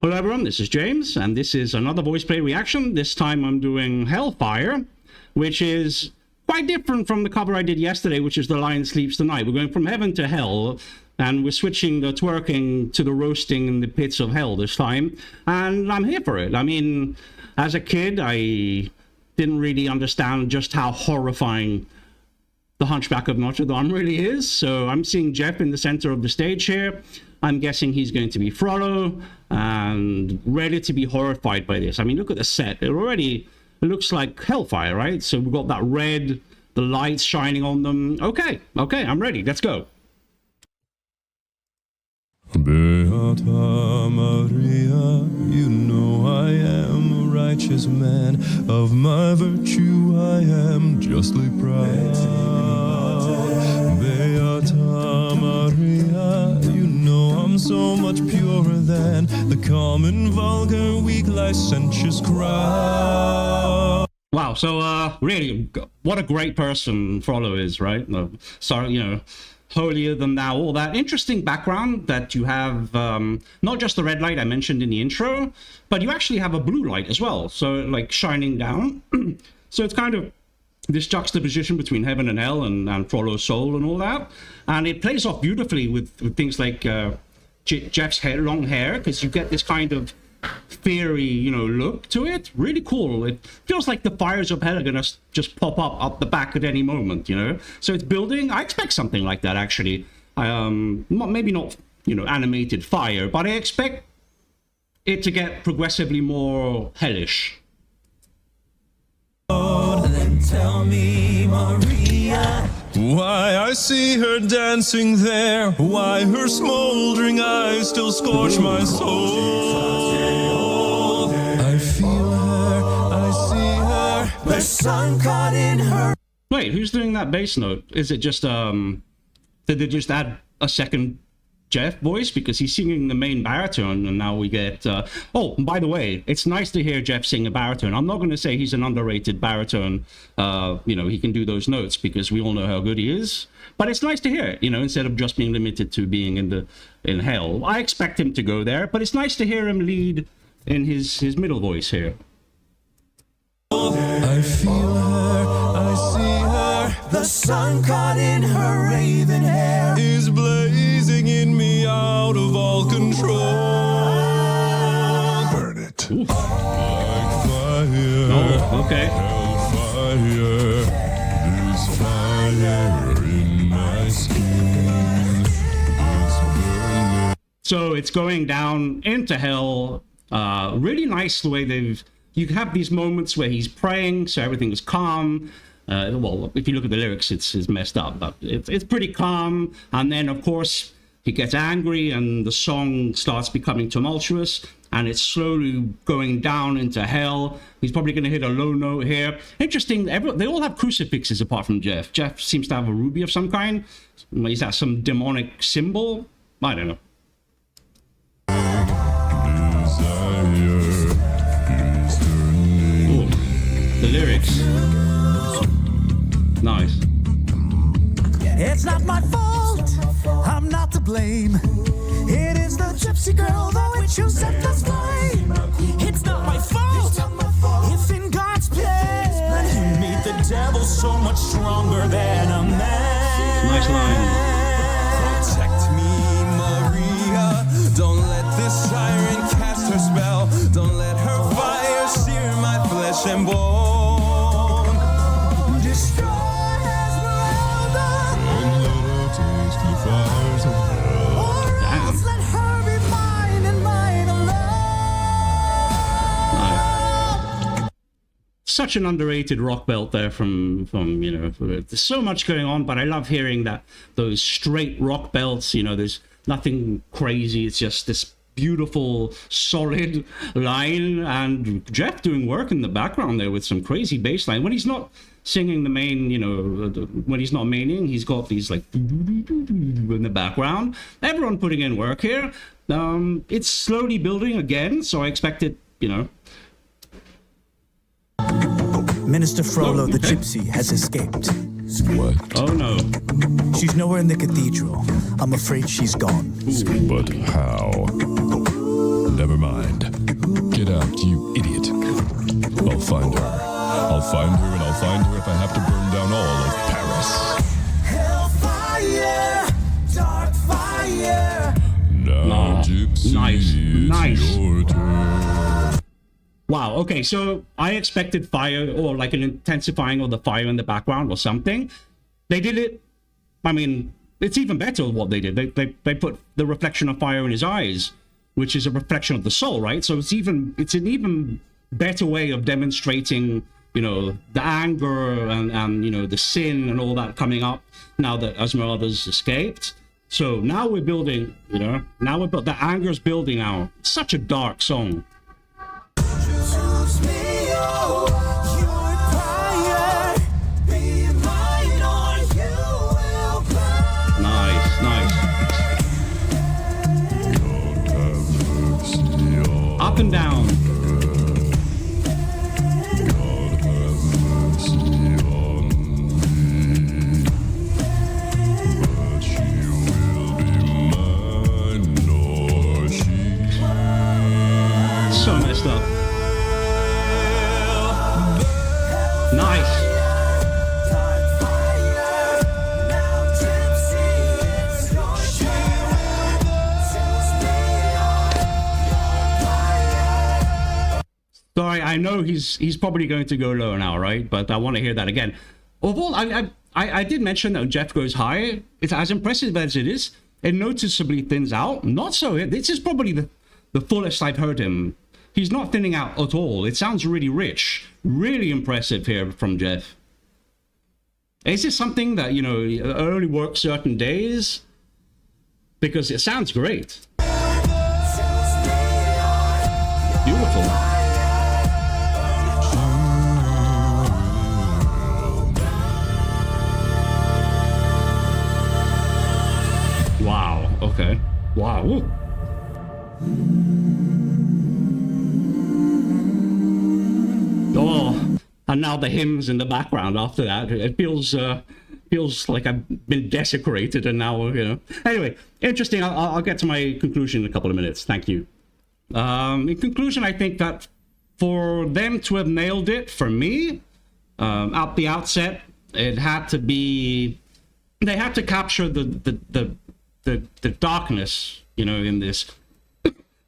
Hello everyone, this is James, and this is another Voiceplay reaction. This time I'm doing Hellfire, which is quite different from the cover I did yesterday, which is The Lion Sleeps Tonight. We're going from heaven to hell, and we're switching the twerking to the roasting in the pits of hell this time, and I'm here for it. I mean, as a kid, I didn't really understand just how horrifying the Hunchback of Notre Dame really is, so I'm seeing Jeff in the center of the stage here. I'm guessing he's going to be Frollo and ready to be horrified by this. I mean, look at the set. It already looks like Hellfire, right? So we've got that red, the lights shining on them. Okay, I'm ready. Let's go. Beata Maria, you know I am a righteous man. Of my virtue I am justly proud. Beata Maria, you know I'm so much purer than the common, vulgar, weak, licentious crowd. Wow, so really, what a great person Frollo is, right? Sorry, you know, holier than thou, all that. Interesting background that you have, not just the red light I mentioned in the intro, but you actually have a blue light as well, so like shining down. So it's kind of this juxtaposition between heaven and hell and Frollo's soul and all that. And it plays off beautifully with things like Jeff's long hair, because you get this kind of fiery, you know, look to it. Really cool. It feels like the fires of hell are gonna just pop up the back at any moment, you know. So it's building. I expect something like that, actually. Maybe not, you know, animated fire, but I expect it to get progressively more hellish. Then tell me, Maria, why I see her dancing there, why her smoldering eyes still scorch my soul. I feel her, I see her, the sun caught in her. Wait, who's doing that bass note? Is it just did they just add a second Jeff voice, because he's singing the main baritone, and now we get oh, by the way, it's nice to hear Jeff sing a baritone. I'm not going to say he's an underrated baritone. You know, he can do those notes because we all know how good he is, but it's nice to hear it, you know, instead of just being limited to being in hell. I expect him to go there, but it's nice to hear him lead in his middle voice here. I feel her, I see her, the sun caught in her raven hair is blazing in me out of all control. Burn it. Oof. Like fire. Oh, okay. Hellfire. There's fire in my skin. It's burning. So it's going down into hell. Really nice the way you have these moments where he's praying, so everything is calm. Well, if you look at the lyrics, it's messed up, but it's pretty calm. And then, of course, he gets angry, and the song starts becoming tumultuous, and it's slowly going down into hell. He's probably going to hit a low note here. Interesting, they all have crucifixes apart from Jeff. Jeff seems to have a ruby of some kind. Is that some demonic symbol? I don't know. Ooh, the lyrics. Nice. It's not my fault, I'm not to blame. It is the gypsy girl, the witch who set the flame. It's not my fault, it's in God's plan. You meet the devil so much stronger than a man. Nice line. Protect me, Maria. Don't let this siren cast her spell. Don't let her fire sear my flesh and bone. Destroy Esmeralda, and let her taste the fires of hell. Or else let her be mine and mine alone. Such an underrated rock belt there from you know, there's so much going on, but I love hearing that, those straight rock belts, you know, there's nothing crazy, it's just this beautiful solid line, and Jeff doing work in the background there with some crazy bass line when he's not singing the main, you know, when he's not maining, he's got these like in the background. Everyone putting in work here. It's slowly building again, so I expect it, you know. Minister Frollo, the gypsy, has escaped. What? Oh no. She's nowhere in the cathedral. I'm afraid she's gone. But how? Never mind. You idiot. I'll find her. I'll find her, and I'll find her if I have to burn down all of Paris. Hellfire, dark fire. Now, Gypsy, Nice. it's your turn. Wow, okay, so I expected fire or like an intensifying of the fire in the background or something. They did it, I mean, it's even better what they did. They put the reflection of fire in his eyes, which is a reflection of the soul, right? So it's an even better way of demonstrating, you know, the anger and you know, the sin and all that coming up now that Esmeralda's escaped. So now we're building, you know, the anger's building now. It's such a dark song. Choose me, oh, your fire. Be mine or you will burn. Nice. Up and down. So messed up. Nice. Sorry, I know he's probably going to go low now, right? But I want to hear that again. Overall, I did mention that Jeff goes high. It's as impressive as it is. It noticeably thins out. Not so. This is probably the fullest I've heard him. He's not thinning out at all. It sounds really rich. Really impressive here from Jeff. Is this something that, you know, only works certain days? Because it sounds great. Beautiful. Wow. Okay. Wow. Woo. Oh, and now the hymns in the background after that. It feels like I've been desecrated, and now, you know. Anyway, interesting. I'll get to my conclusion in a couple of minutes. Thank you. In conclusion, I think that for them to have nailed it, for me, at the outset, it had to be. They had to capture the darkness, you know, in this,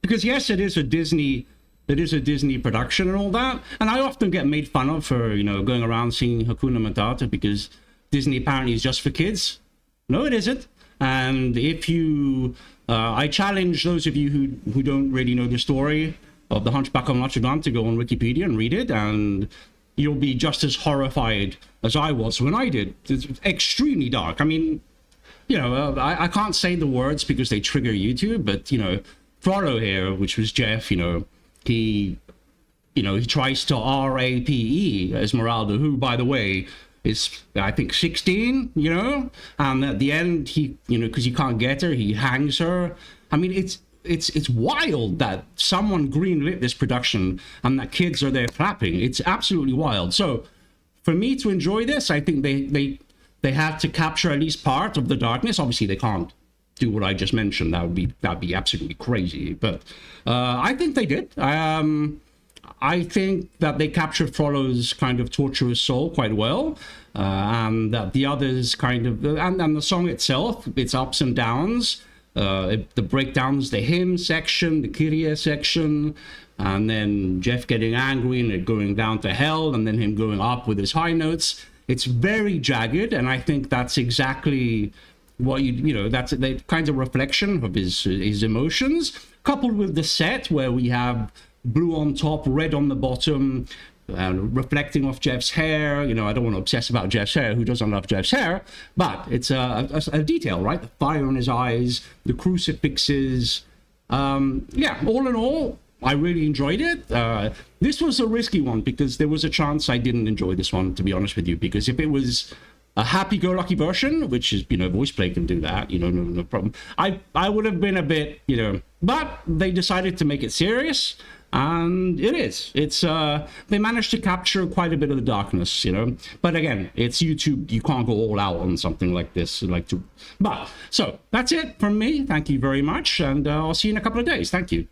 because yes, it is a Disney production and all that, and I often get made fun of for, you know, going around singing Hakuna Matata because Disney apparently is just for kids. No, it isn't. And if you, I challenge those of you who don't really know the story of the Hunchback of Notre Dame to go on Wikipedia and read it, and you'll be just as horrified as I was when I did. It's extremely dark. I mean, you know, I can't say the words because they trigger YouTube, but, you know, Frollo here, which was Jeff, you know, he tries to rape Esmeralda, who, by the way, is, I think, 16, you know, and at the end, he, you know, because he can't get her, he hangs her. I mean, it's wild that someone greenlit this production and that kids are there clapping. It's absolutely wild. So for me to enjoy this, I think they have to capture at least part of the darkness. Obviously, they can't do what I just mentioned. That'd be absolutely crazy. But I think they did. I think that they captured Frollo's kind of torturous soul quite well, and that the others kind of, and the song itself, its ups and downs, the breakdowns, the hymn section, the Kyrie section, and then Jeff getting angry and it going down to hell, and then him going up with his high notes. It's very jagged, and I think that's exactly what that's the kind of reflection of his emotions, coupled with the set where we have blue on top, red on the bottom, reflecting off Jeff's hair. You know, I don't want to obsess about Jeff's hair. Who doesn't love Jeff's hair? But it's a detail, right? The fire in his eyes, the crucifixes. Yeah, all in all, I really enjoyed it. This was a risky one because there was a chance I didn't enjoy this one, to be honest with you, because if it was a happy-go-lucky version, which is, you know, Voiceplay can do that, you know, no problem. I would have been a bit, you know, but they decided to make it serious, and it is. It's they managed to capture quite a bit of the darkness, you know. But again, it's YouTube. You can't go all out on something like this, But so that's it from me. Thank you very much, and I'll see you in a couple of days. Thank you.